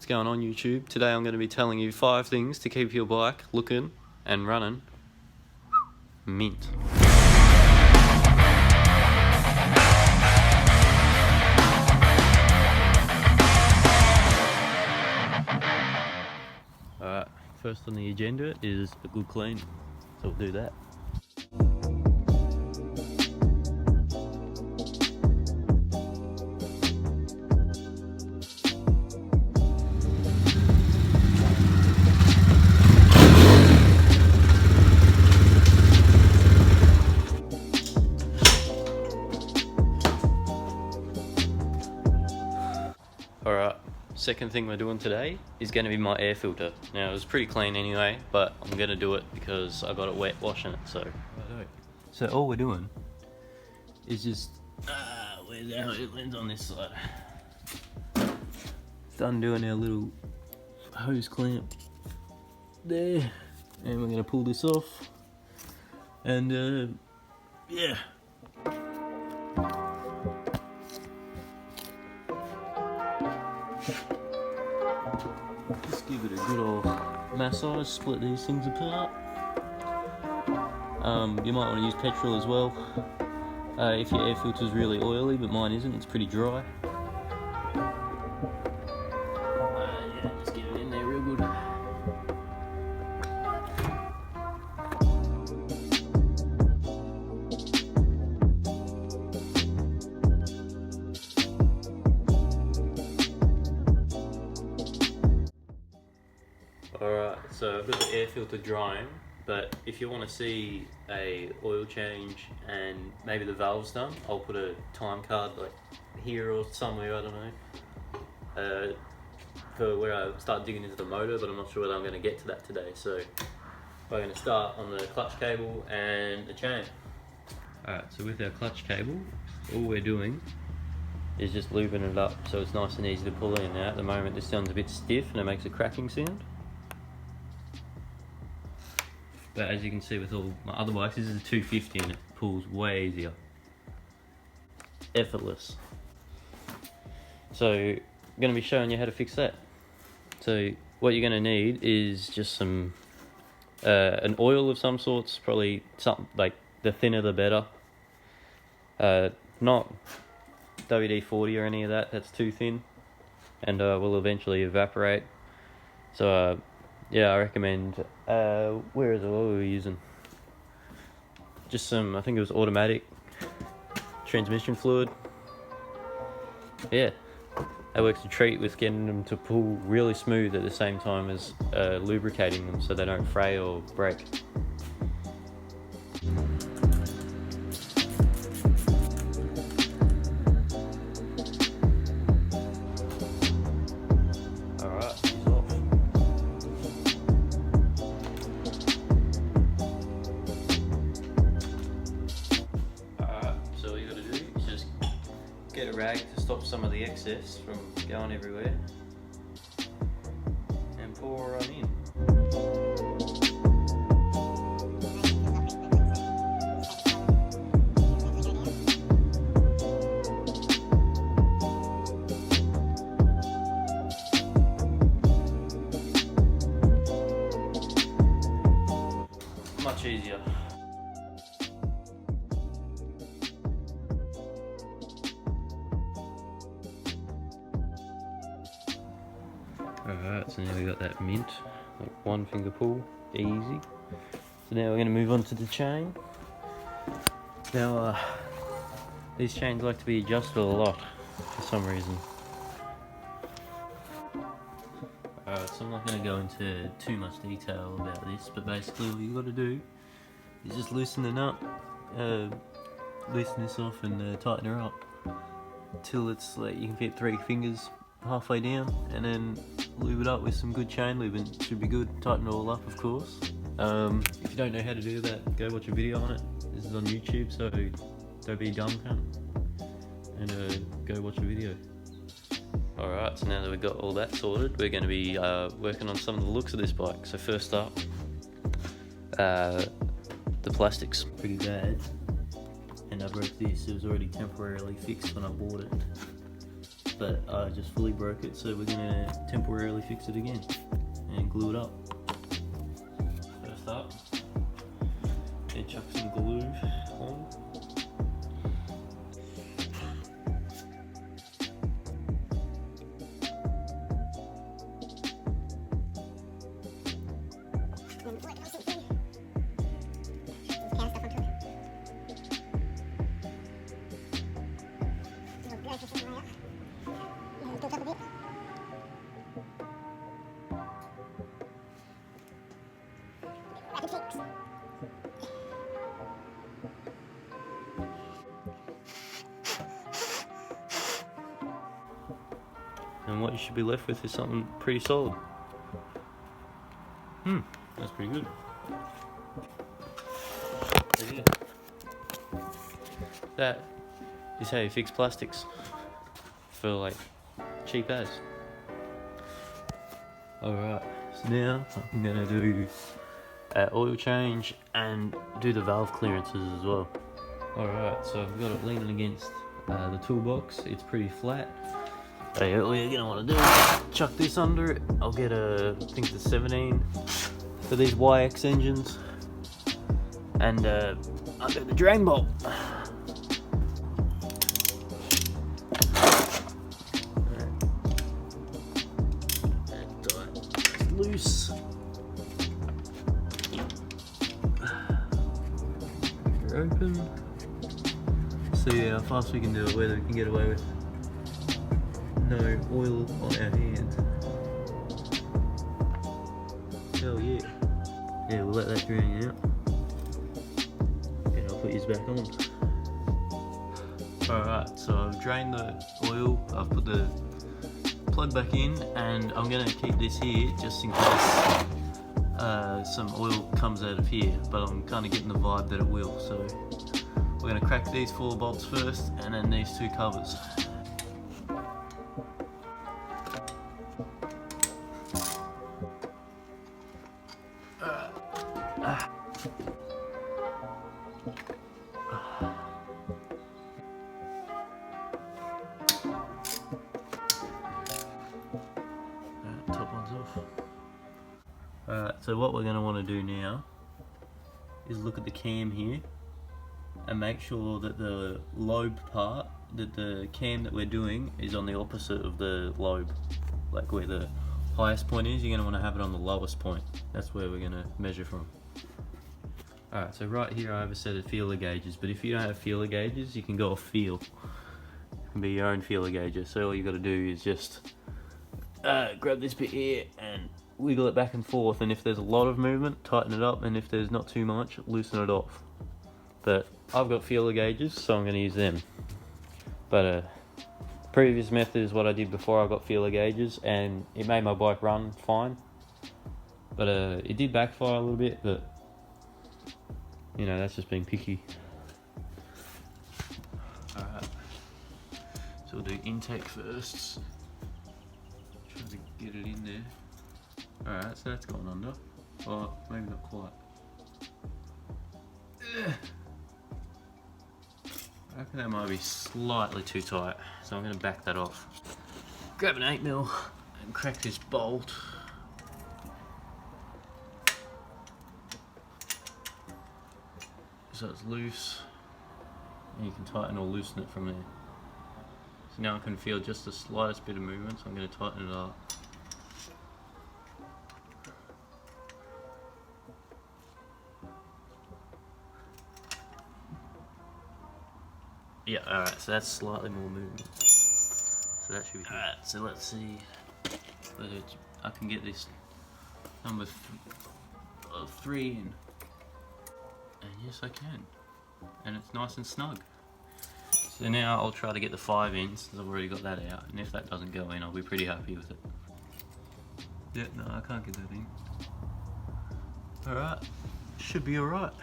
What's going on YouTube? Today I'm going to be telling you 5 things to keep your bike looking and running mint. Alright, first on the agenda is a good clean, so we'll do that. Alright, second thing we're doing today is going to be my air filter. Now it was pretty clean anyway, but I'm going to do it because I got it wet washing it, so. So all we're doing is just, where's our lens on this side? Done doing our little hose clamp there, and we're going to pull this off, and yeah. Just give it a good old massage, split these things apart. You might want to use petrol as well if your air filter is really oily, but mine isn't, it's pretty dry. Yeah, just get it in there real good. Alright, so I've got the air filter drying, but if you want to see a oil change and maybe the valve's done, I'll put a time card like here or somewhere, I don't know, for where I start digging into the motor, but I'm not sure whether I'm going to get to that today, so we're going to start on the clutch cable and the chain. Alright, so with our clutch cable, all we're doing is just lubing it up so it's nice and easy to pull in. Now at the moment this sounds a bit stiff and it makes a cracking sound. But as you can see with all my other bikes, this is a 250 and it pulls way easier. Effortless. So I'm going to be showing you how to fix that. So what you're going to need is just some an oil of some sorts, probably something like the thinner the better. Not WD-40 or any of that, that's too thin and will eventually evaporate. So yeah, I recommend, where is the oil we're using? Just some, I think it was automatic transmission fluid. Yeah, that works a treat with getting them to pull really smooth at the same time as lubricating them so they don't fray or break. Get a rag to stop some of the excess from going everywhere and pour on in. Much easier. Alright, so now we got that mint, like one finger pull, easy. So now we're going to move on to the chain. Now these chains like to be adjusted a lot for some reason. Alright, so I'm not going to go into too much detail about this, but basically what you got to do is just loosen it up, loosen this off and tighten her up till it's like you can fit 3 fingers halfway down, and then lube it up with some good chain lube, and it should be good. Tighten it all up, of course. If you don't know how to do that, go watch a video on it. This is on YouTube, so don't be dumb, cunt, and go watch a video. Alright, so now that we've got all that sorted, we're going to be working on some of the looks of this bike. So first up, the plastics. Pretty bad, and I broke this. It was already temporarily fixed when I bought it. but I just fully broke it, so we're gonna temporarily fix it again and glue it up. First up, then chuck some glue on. And what you should be left with is something pretty solid. That's pretty good. So yeah, that is how you fix plastics for like cheap as. Alright, so now I'm gonna do oil change and do the valve clearances as well. Alright, so I've got it leaning against the toolbox. It's pretty flat. Hey, all you're gonna want to do is chuck this under it. I'll get I think it's a 17 for these YX engines, and I'll do the drain bolt. It's loose. They're open. See how fast we can do it, whether we can get away with no oil on our hands. Hell yeah. Yeah, we'll let that drain out. And I'll put these back on. Alright, so I've drained the oil, I've put the plug back in, and I'm going to keep this here just in case some oil comes out of here, but I'm kind of getting the vibe that it will. So we're going to crack these 4 bolts first, and then these 2 covers. Top one's off. Alright, so what we're going to want to do now is look at the cam here and make sure that the lobe part, that the cam that we're doing is on the opposite of the lobe. Like where the highest point is, you're going to want to have it on the lowest point. That's where we're going to measure from. Alright, so right here I have a set of feeler gauges, but if you don't have feeler gauges, you can go off feel. It can be your own feeler gauges. So all you got to do is just grab this bit here and wiggle it back and forth, and if there's a lot of movement, tighten it up, and if there's not too much, loosen it off. But I've got feeler gauges, so I'm going to use them. But previous method is what I did before I got feeler gauges, and it made my bike run fine. But it did backfire a little bit, but you know, that's just being picky. Alright, so we'll do intake first. Try to get it in there. Alright, so that's gone under. Well, maybe not quite. I reckon that might be slightly too tight, so I'm going to back that off. Grab an 8mm and crack this bolt. So it's loose, and you can tighten or loosen it from there. So now I can feel just the slightest bit of movement, so I'm going to tighten it up. Yeah, alright, so that's slightly more movement. So that should be alright, so let's see whether I can get this number 3 in. And yes, I can. And it's nice and snug. So now I'll try to get the 5 in, since I've already got that out. And if that doesn't go in, I'll be pretty happy with it. Yeah, no, I can't get that in. Alright, should be alright.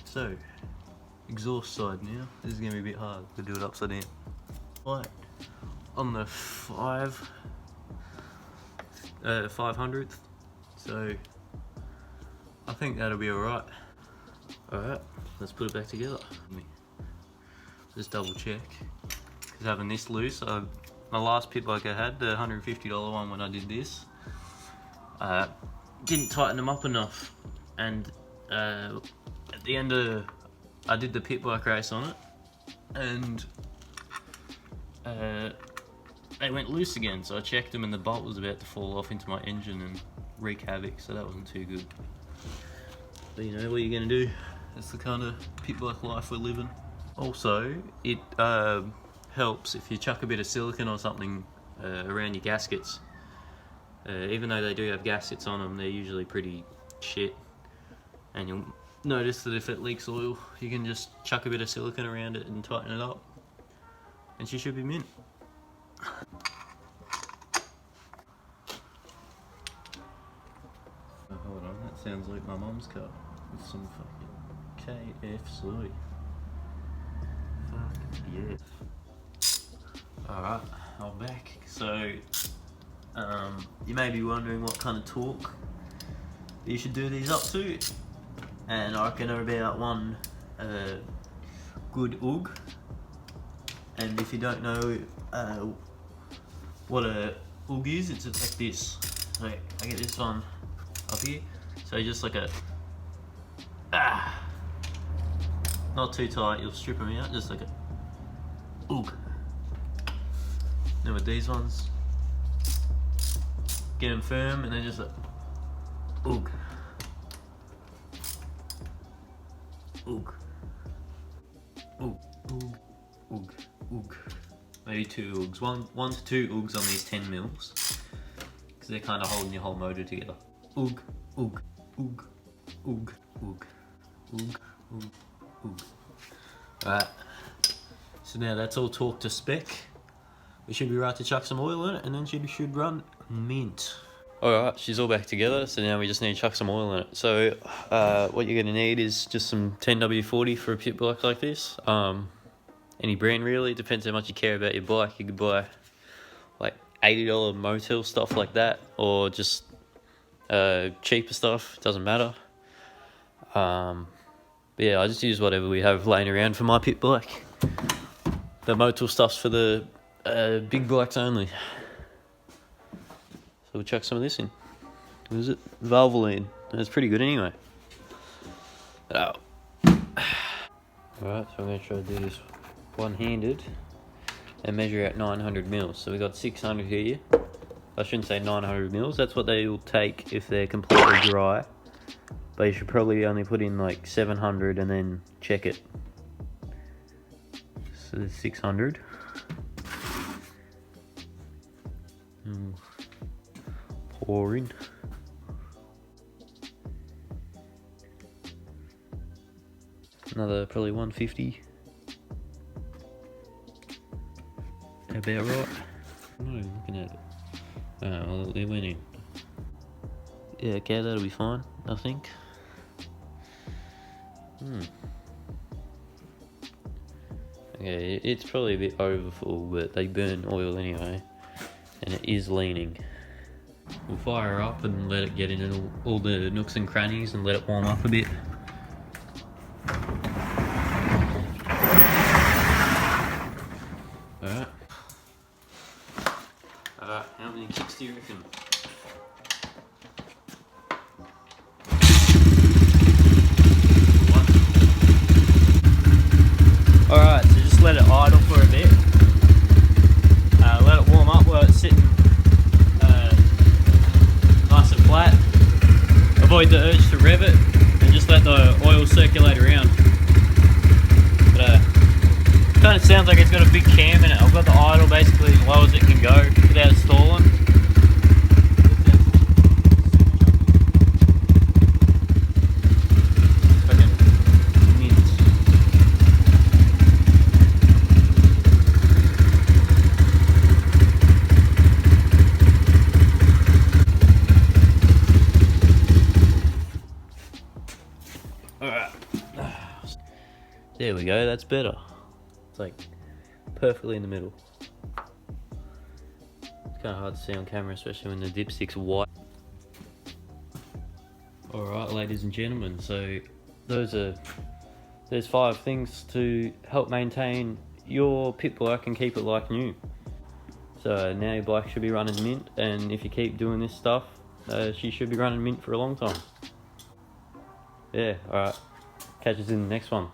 So, exhaust side now. This is going to be a bit hard to do it upside down. Right, on the 500th. So, I think that'll be alright. Alright, let's put it back together. Just double check. Because having this loose, I my last pit bike I had, the $150 one when I did this, didn't tighten them up enough, and at the end of, I did the pit bike race on it, and they went loose again, so I checked them and the bolt was about to fall off into my engine and wreak havoc, so that wasn't too good. But you know, what are you gonna do? That's the kind of pit bike life we're living. Also, it helps if you chuck a bit of silicone or something around your gaskets. Even though they do have gaskets on them, they're usually pretty shit. And you'll notice that if it leaks oil, you can just chuck a bit of silicone around it and tighten it up. And she should be mint. Oh, hold on, that sounds like my mum's car with some fucking KFC. Fuck yes. Alright, I'm back. So, you may be wondering what kind of torque you should do these up to. And I reckon they're about one good oog. And if you don't know what a oog is, it's like this. So I get this one up here. So just like a not too tight, you'll strip them out, just like a oog. Then with these ones, get them firm and then just like oog. Oog. Oog. Oog. Oog. Oog. Maybe 2 oogs. One to 2 oogs on these 10 mils. Because they're kind of holding your whole motor together. Oog. Oog. Oog. Oog. Oog. Oog. Oog. Oog. Alright. So now that's all torqued to spec. We should be right to chuck some oil in it and then she should run mint. Alright, she's all back together, so now we just need to chuck some oil in it. So, what you're going to need is just some 10W40 for a pit bike like this. Any brand really, it depends how much you care about your bike. You could buy like $80 motel stuff like that, or just cheaper stuff, doesn't matter. But yeah, I just use whatever we have laying around for my pit bike. The motel stuff's for the big bikes only. So we'll chuck some of this in. What is it? Valvoline. That's pretty good anyway. Oh. Alright, so I'm going to try to do this one-handed and measure out 900 mils. So we got 600 here. I shouldn't say 900 mils. That's what they will take if they're completely dry. But you should probably only put in like 700 and then check it. So there's 600. Pour in. Another probably 150. About right. I'm not even looking at it. Oh, well, it went in. Yeah, okay, that'll be fine, I think. Okay, it's probably a bit overfull, but they burn oil anyway. And it is leaning. We'll fire her up and let it get into all the nooks and crannies and let it warm up a bit. Alright. Alright, how many kicks do you reckon? Alright, so just let it idle for a bit. Let it warm up while it's sitting nice and flat. Avoid the urge to rev it and just let the oil circulate around. But kind of sounds like it's got a big cam in it. I've got the idle basically as low as it can go without stalling. There we go, that's better. It's like perfectly in the middle. It's kind of hard to see on camera, especially when the dipstick's white. Alright, ladies and gentlemen, so there's 5 things to help maintain your pit bike and keep it like new. So now your bike should be running mint, and if you keep doing this stuff, she should be running mint for a long time. Yeah, alright. Catch us in the next one.